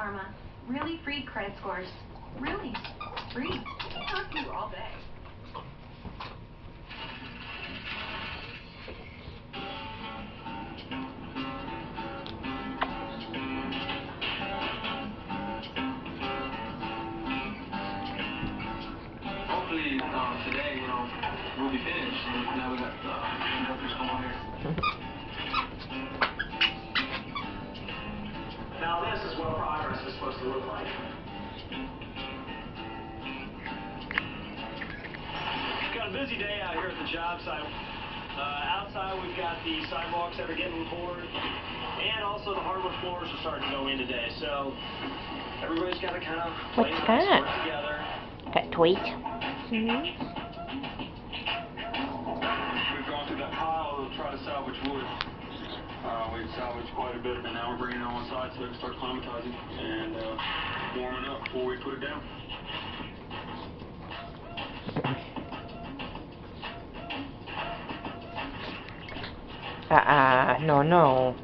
karma. Really free credit scores. Really free. Talk to you all day. Hopefully today, we'll be finished. Now we got conductors going here. Now this is what progress is supposed to look like. Got a busy day out here at the job site. Outside we've got the sidewalks that are getting poured, and also the hardwood floors are starting to go in today. So everybody's got to kind of play nice, work together. Got tweet. We've gone through that pile to try to salvage wood. We've salvaged quite a bit, and now we're bringing it on site so we can start climatizing and warming up before we put it down. No.